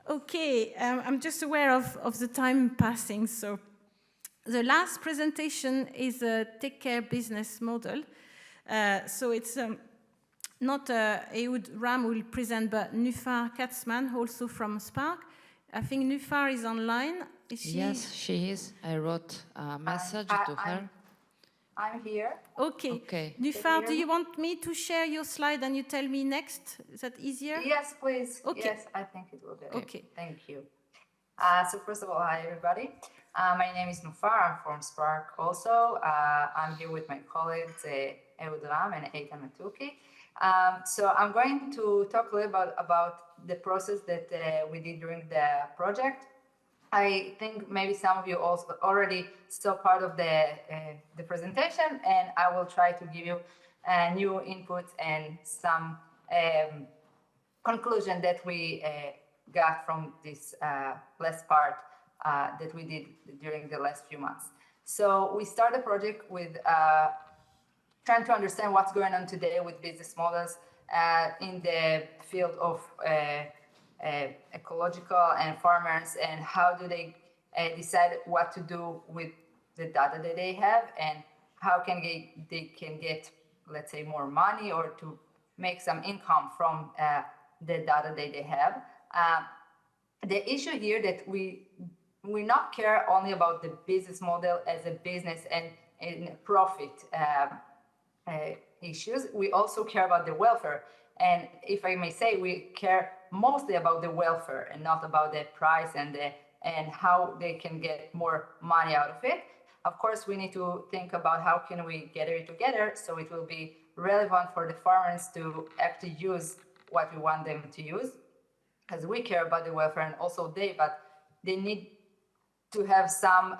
Okay, I'm just aware of the time passing. So the last presentation is a TechCare Business model. So it's not Ehud Ram will present, but Nuphar Katzman, also from Spark. I think Nuphar is online. Is she? Yes, she is. I wrote a message to her. I'm here. Okay. Nuphar, do you want me to share your slide and you tell me next? Is that easier? Yes, please. Okay. Yes, I think it will be. Okay. Thank you. So first of all, hi everybody. My name is Nuphar. I'm from Spark also. I'm here with my colleagues Ehud Ram and Eitan Matuki. So I'm going to talk a little bit about the process that we did during the project. I think maybe some of you also already saw part of the presentation, and I will try to give you new inputs and some conclusion that we got from this last part that we did during the last few months. So we started the project with trying to understand what's going on today with business models in the field of ecological and farmers, and how do they decide what to do with the data that they have, and how can they can get, let's say, more money or to make some income from the data that they have. The issue here that we not care only about the business model as a business and profit issues. We also care about the welfare. And if I may say, we care mostly about the welfare and not about the price and how they can get more money out of it. Of course, we need to think about how can we gather it together so it will be relevant for the farmers to actually use what we want them to use, because we care about the welfare and also but they need to have some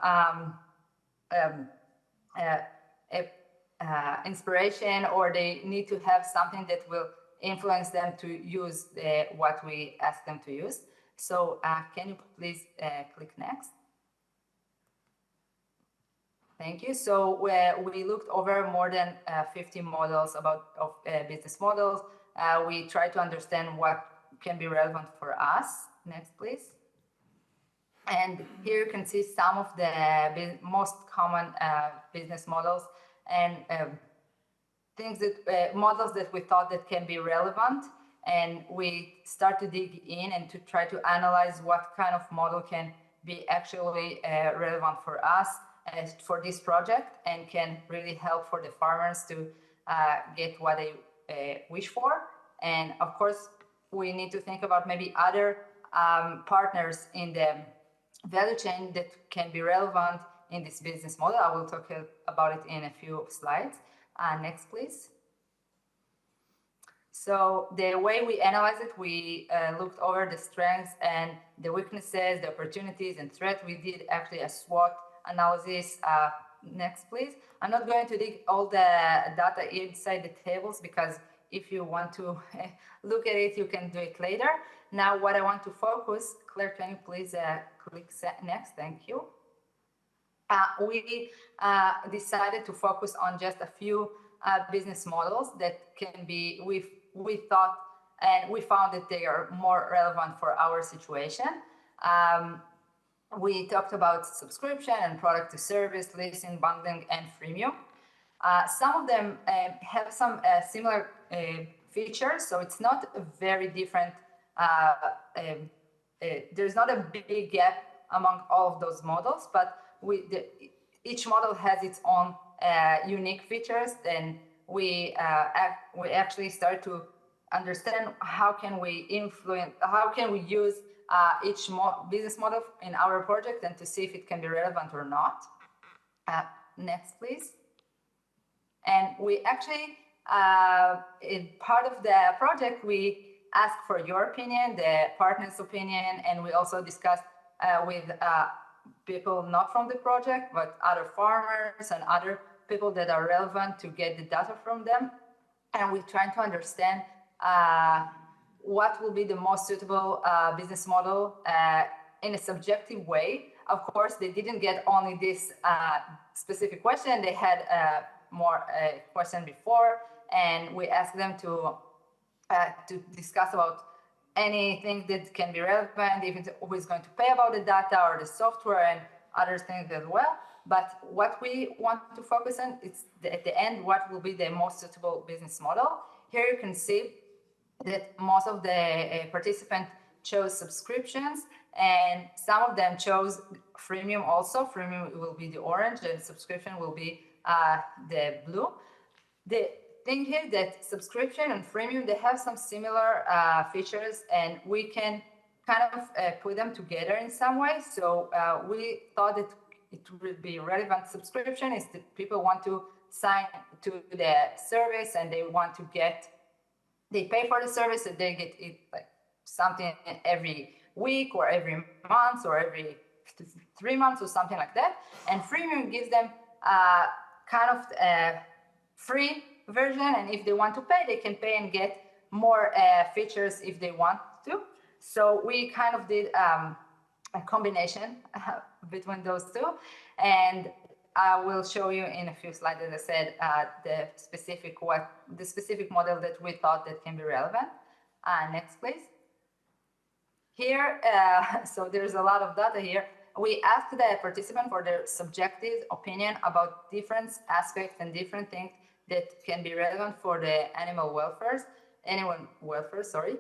inspiration, or they need to have something that will influence them to use what we ask them to use. So can you please click next? Thank you. So we looked over more than 50 models of business models. We try to understand what can be relevant for us. Next, please. And here you can see some of the most common business models and things that models that we thought that can be relevant. And we start to dig in and to try to analyze what kind of model can be actually relevant for us for this project and can really help for the farmers to get what they wish for. And of course, we need to think about maybe other partners in the value chain that can be relevant in this business model. I will talk about it in a few slides. Next, please. So the way we analyze it, we looked over the strengths and the weaknesses, the opportunities and threats. We did actually a SWOT analysis. Next, please. I'm not going to dig all the data inside the tables, because if you want to look at it, you can do it later. Now, what I want to focus, Claire, can you please click next? Thank you. We decided to focus on just a few business models that can be, we thought, and we found that they are more relevant for our situation. We talked about subscription and product to service, leasing, bundling, and freemium. Some of them have some similar features, so it's not a very different, there's not a big gap among all of those models, but each model has its own unique features, and we actually start to understand how can we use each business model in our project and to see if it can be relevant or not. Next, please. And we actually, in part of the project, we asked for your opinion, the partner's opinion, and we also discussed with people not from the project, but other farmers and other people that are relevant to get the data from them. And we're trying to understand what will be the most suitable business model in a subjective way. Of course, they didn't get only this specific question. They had more question before, and we asked them to discuss about anything that can be relevant, if it's who is going to pay about the data or the software and other things as well. But what we want to focus on is at the end, what will be the most suitable business model. Here you can see that most of the participants chose subscriptions, and some of them chose freemium also. Freemium will be the orange, and subscription will be the blue. The thing here that subscription and freemium, they have some similar features, and we can kind of put them together in some way. So we thought that it would be relevant. Subscription is that people want to sign to the service and they want to get, they pay for the service and they get it like something every week or every month or every 3 months or something like that. And freemium gives them kind of a free version, and if they want to pay, they can pay and get more features if they want to. So we kind of did a combination between those two, and I will show you in a few slides, as I said, the specific model that we thought that can be relevant. Next, please. Here, so there's a lot of data here. We asked the participant for their subjective opinion about different aspects and different things that can be relevant for the animal welfare, sorry.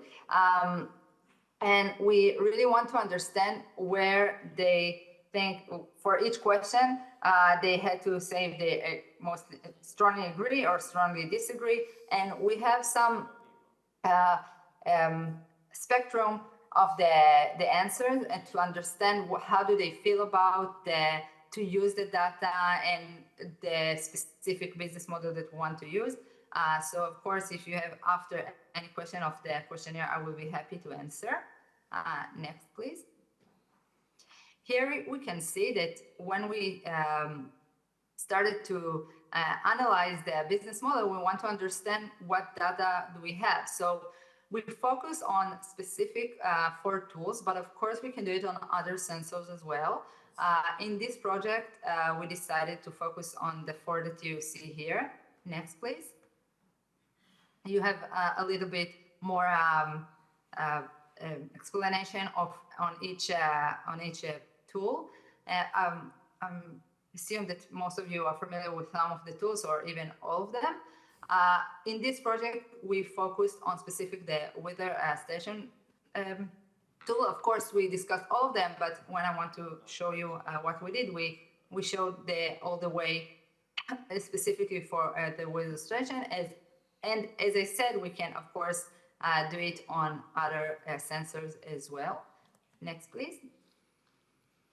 And we really want to understand where they think, for each question, they had to say if they most strongly agree or strongly disagree. And we have some spectrum of the answers, and to understand how do they feel about to use the data and the specific business model that we want to use. So of course, if you have after any question of the questionnaire, I will be happy to answer. Next, please. Here we can see that when we started to analyze the business model, we want to understand what data do we have. So we focus on specific 4 tools, but of course we can do it on other sensors as well. In this project, we decided to focus on the 4 that you see here. Next, please. You have a little bit more explanation on each tool. I assume that most of you are familiar with some of the tools or even all of them. In this project, we focused on specific the weather station tool. Of course, we discussed all of them, but when I want to show you what we did, we showed all the way specifically for the weather station. And as I said, we can, of course, do it on other sensors as well. Next, please.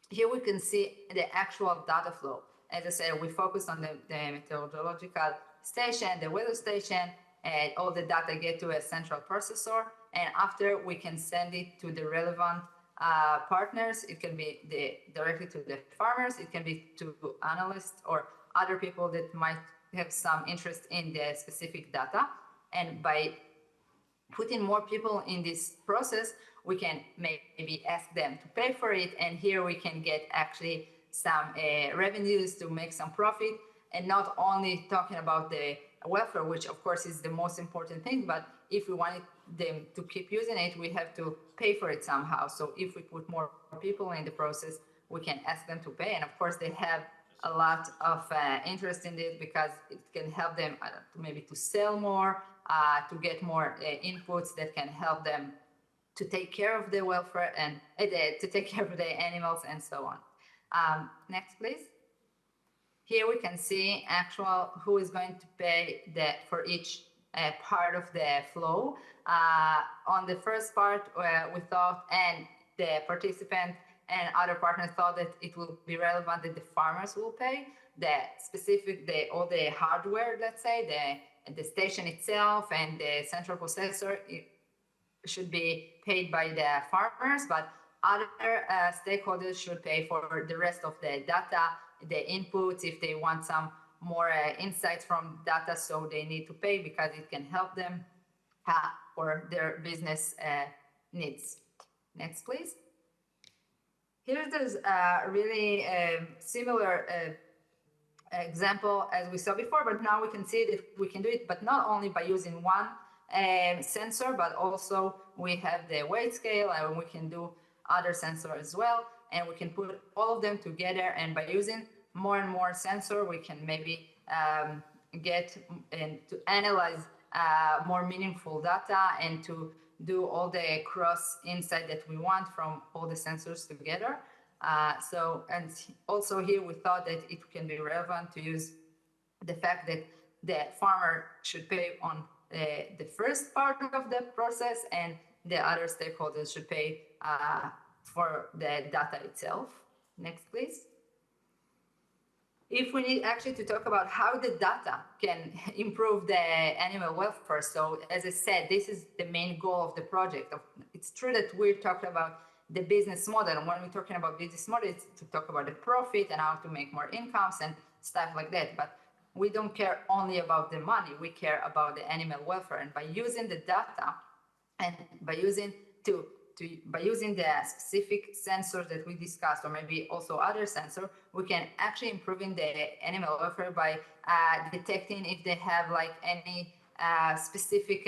Here we can see the actual data flow. As I said, we focused on the meteorological station, the weather station, and all the data get to a central processor. And after, we can send it to the relevant partners. It can be directly to the farmers. It can be to analysts or other people that might have some interest in the specific data. And by putting more people in this process, we can maybe ask them to pay for it. And here we can get actually some revenues to make some profit, and not only talking about the welfare, which of course is the most important thing, but if we wanted them to keep using it, we have to pay for it somehow. So if we put more people in the process, we can ask them to pay. And of course, they have a lot of interest in it because it can help them maybe to sell more, to get more inputs that can help them to take care of the welfare and to take care of the animals and so on. Next, please. Here we can see who is going to pay for each part of the flow. On the first part, we thought, and the participant and other partners thought that it will be relevant that the farmers will pay all the hardware, let's say, the station itself and the central processor. It should be paid by the farmers, but other stakeholders should pay for the rest of the data, the inputs, if they want some more insights from data, so they need to pay because it can help them for their business needs. Next, please. Here's a really similar example as we saw before, but now we can see that we can do it, but not only by using one sensor, but also we have the weight scale, and we can do other sensor as well. And we can put all of them together, and by using more and more sensor, we can maybe get and to analyze more meaningful data and to do all the cross insight that we want from all the sensors together. And also here we thought that it can be relevant to use the fact that the farmer should pay on the first part of the process, and the other stakeholders should pay for the data itself. Next, please. If we need actually to talk about how the data can improve the animal welfare. So as I said, this is the main goal of the project. It's true that we're talking about the business model. And when we're talking about business model, it's to talk about the profit and how to make more incomes and stuff like that. But we don't care only about the money. We care about the animal welfare. And by using the data and by using the specific sensors that we discussed, or maybe also other sensors, we can actually improving the animal welfare by detecting if they have like any specific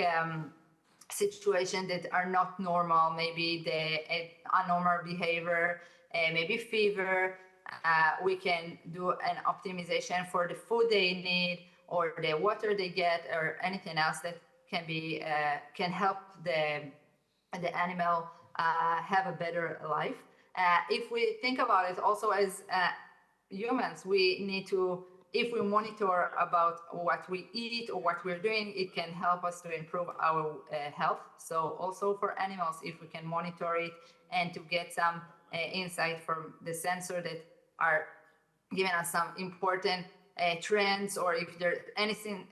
situation that are not normal, maybe the abnormal behavior, maybe fever. We can do an optimization for the food they need, or the water they get, or anything else that can help the animal have a better life. If we think about it also as humans, we need to, if we monitor about what we eat or what we're doing, it can help us to improve our health. So also for animals, if we can monitor it and to get some insight from the sensor that are giving us some important trends, or if there's anything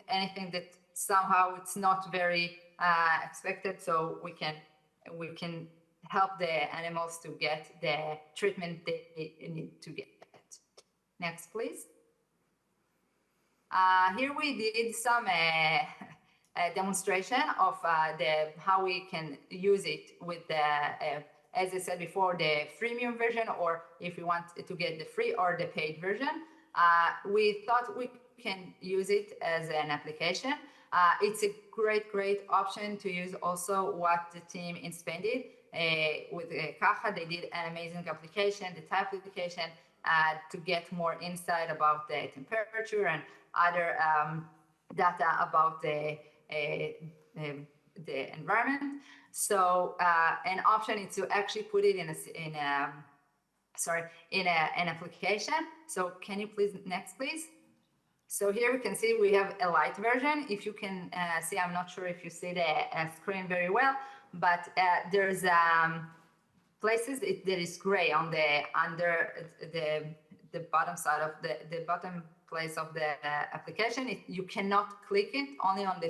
that somehow it's not very expected, so we can help the animals to get the treatment they need to get. Next, please. Here we did some demonstration of how we can use it with the, as I said before, the freemium version, or if you want to get the free or the paid version. We thought we can use it as an application. It's a great option to use also what the team in Spain did. With Caja, they did an amazing application, the type application, to get more insight about the temperature and other data about the environment. So an option is to actually put it in an application. So can you please, next please? So here we can see we have a light version. If you can see, I'm not sure if you see the screen very well, but there's places that is gray on the under the bottom side of the bottom place of the application. You cannot click it, only on the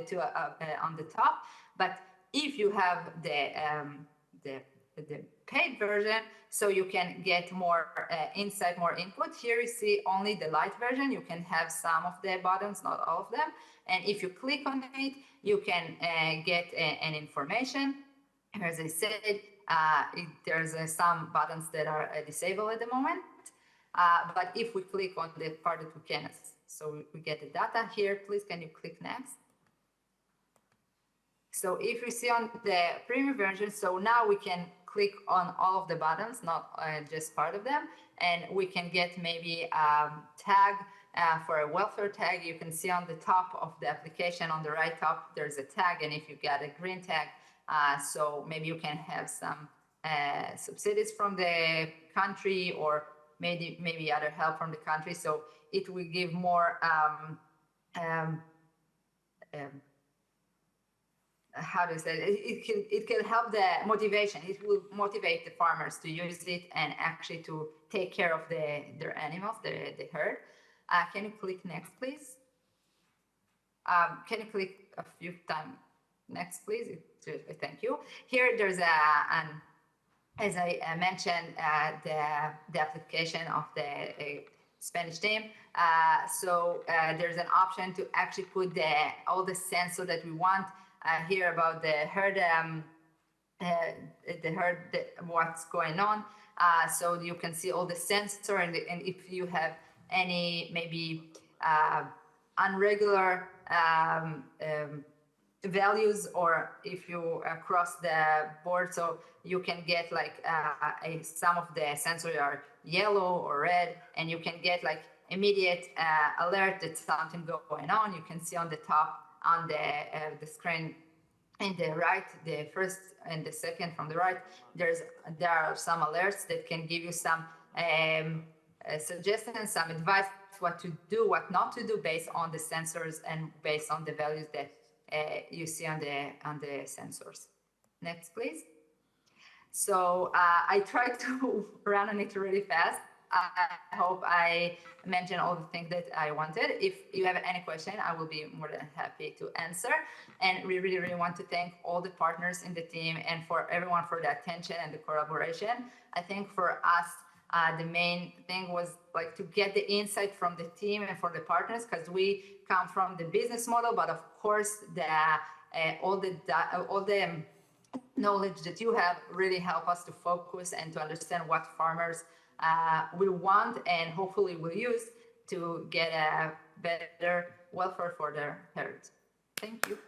top. But if you have the paid version, so you can get more insight, more input. Here you see only the light version. You can have some of the buttons, not all of them. And if you click on it, you can get an information. As I said, there's some buttons that are disabled at the moment. But if we click on the part that we can, so we get the data here, please can you click next? So if you see on the premium version, so now we can click on all of the buttons, not just part of them, and we can get maybe a tag for a welfare tag. You can see on the top of the application, on the right top, there's a tag, and if you get a green tag, so maybe you can have some subsidies from the country, or maybe other help from the country. So it will give more how to say it can help the motivation. It will motivate the farmers to use it and actually to take care of their animals, the herd. Can you click next, please? Can you click a few times next, please? Thank you. Here there's as I mentioned, the application of the Spanish team. So there's an option to actually put all the sensors that we want. Here about the herd, what's going on. So you can see all the sensor, and if you have any maybe unregular values, or if you cross the board, so you can get like some of the sensors are yellow or red, and you can get like immediate alert that something going on. You can see on the top on the screen in the right, the first and the second from the right, there are some alerts that can give you some suggestions, some advice what to do, what not to do based on the sensors and based on the values that you see on the sensors. Next, please. So I tried to run on it really fast. I hope I mentioned all the things that I wanted. If you have any question, I will be more than happy to answer. And we really, really want to thank all the partners in the team and for everyone for the attention and the collaboration. I think for us, the main thing was like to get the insight from the team and for the partners, because we come from the business model, but of course, all the knowledge that you have really help us to focus and to understand what farmers will want and hopefully will use to get a better welfare for their herds. Thank you.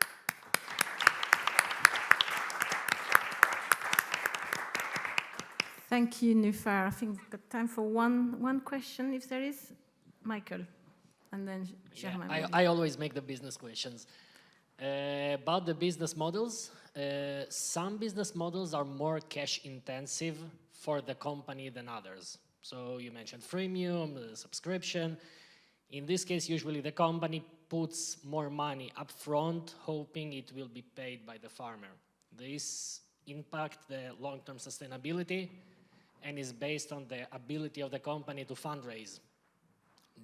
Thank you, Nuphar. I think we've got time for one question, if there is. Michael, and then Germain. Yeah, I always make the business questions. About the business models, some business models are more cash intensive for the company than others. So you mentioned freemium, subscription. In this case, usually the company puts more money up front, hoping it will be paid by the farmer. This impacts the long-term sustainability and is based on the ability of the company to fundraise.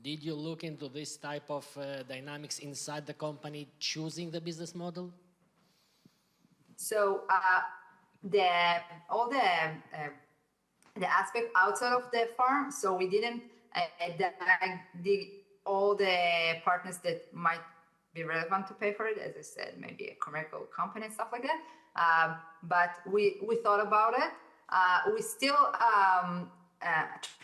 Did you look into this type of dynamics inside the company choosing the business model? So all the aspect outside of the farm, so we didn't dig all the partners that might be relevant to pay for it. As I said, maybe a commercial company and stuff like that. But we thought about it. We still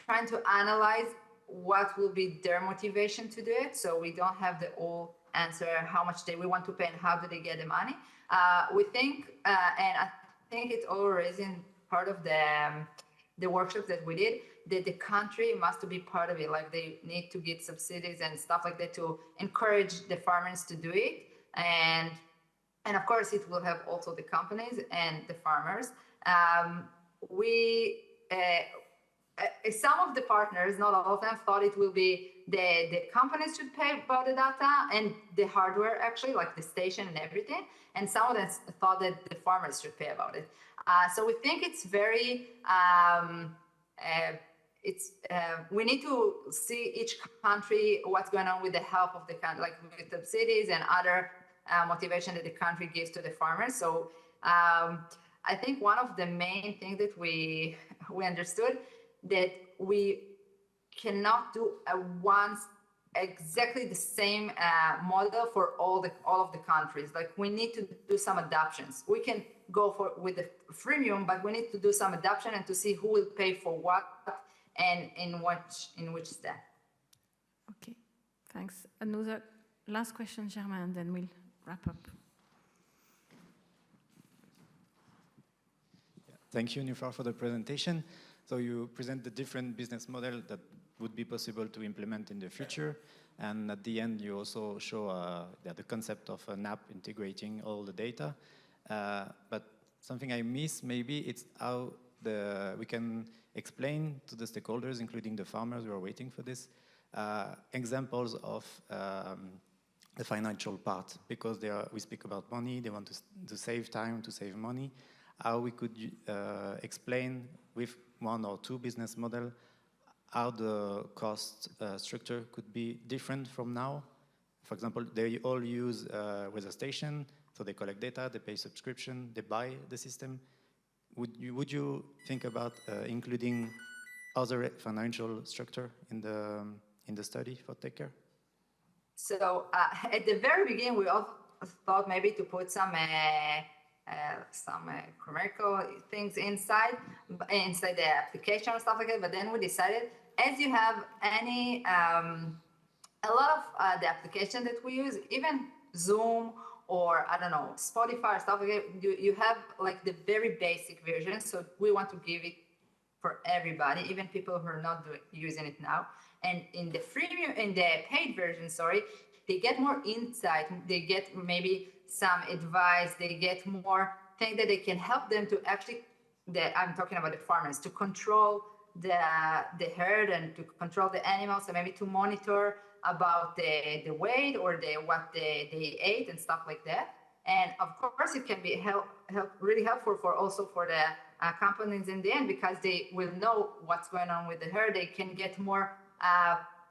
trying to analyze what will be their motivation to do it. So we don't have the all answer how much we want to pay and how do they get the money. We think, and I think it's always in part of the workshop that we did, that the country must be part of it. Like they need to get subsidies and stuff like that to encourage the farmers to do it. And of course, it will help also the companies and the farmers. Some of the partners, not all of them, thought it will be the companies should pay about the data and the hardware, actually, like the station and everything. And some of them thought that the farmers should pay about it. So we think it's very, we need to see each country, what's going on with the help of the country, like with subsidies and other motivation that the country gives to the farmers. So I think one of the main things that we understood that we cannot do exactly the same model for all of the countries. Like we need to do some adaptations. We can go with the freemium, but we need to do some adaptation and to see who will pay for what and in which step. Okay, thanks. Another last question, Germain, and then we'll wrap up. Thank you, Nuphar, for the presentation. So you present the different business model that would be possible to implement in the future. And at the end, you also show the concept of an app integrating all the data. But something I miss, maybe, it's how we can explain to the stakeholders, including the farmers who are waiting for this, examples of the financial part. Because we speak about money, they want to save time, to save money. How we could explain with one or two business model how the cost structure could be different from now. For example, they all use weather station, so they collect data, they pay subscription, they buy the system. Would you think about including other financial structure in the study for TechCare? So at the very beginning, we all thought maybe to put some commercial things inside the application or stuff like that. But then we decided, as you have a lot of the application that we use, even Zoom or I don't know, Spotify, stuff like that. You have like the very basic version. So we want to give it for everybody, even people who are not using it now. And in the freemium, in the paid version, sorry, they get more insight. They get maybe some advice. They get more things that they can help them to actually, I'm talking about the farmers, to control the herd and to control the animals, and maybe to monitor about the weight or what they ate and stuff like that. And of course, it can be really helpful also for the companies in the end, because they will know what's going on with the herd. They can get more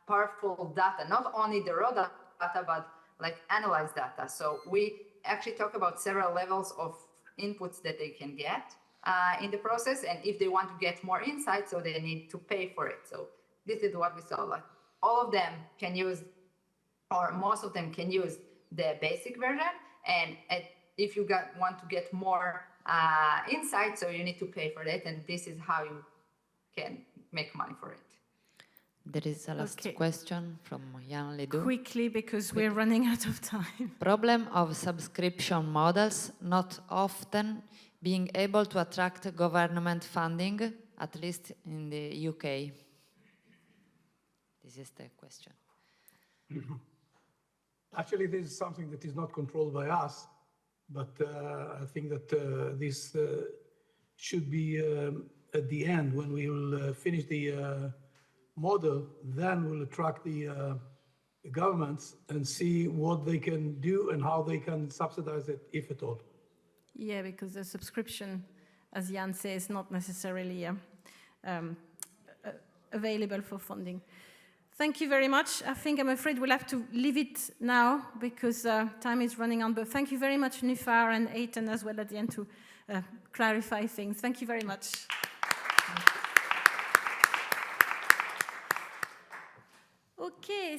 powerful data, not only the raw data, but like analyzed data. So we actually talk about several levels of inputs that they can get in the process. And if they want to get more insight, so they need to pay for it. So this is what we saw. Like all of them can use, or most of them can use the basic version. And if you want to get more insight, so you need to pay for that. And this is how you can make money for it. There is a last question from Jan Ledoux. Quickly, because we're running out of time. Problem of subscription models not often being able to attract government funding, at least in the UK. This is the question. Actually, this is something that is not controlled by us, but I think that this should be at the end when we will finish the model. Then we'll attract the governments and see what they can do and how they can subsidize it, if at all. Yeah, because the subscription, as Jan says, is not necessarily available for funding. Thank you very much. I'm afraid we'll have to leave it now because time is running on. But thank you very much, Nuphar and Eitan, as well at the end to clarify things. Thank you very much. Okay.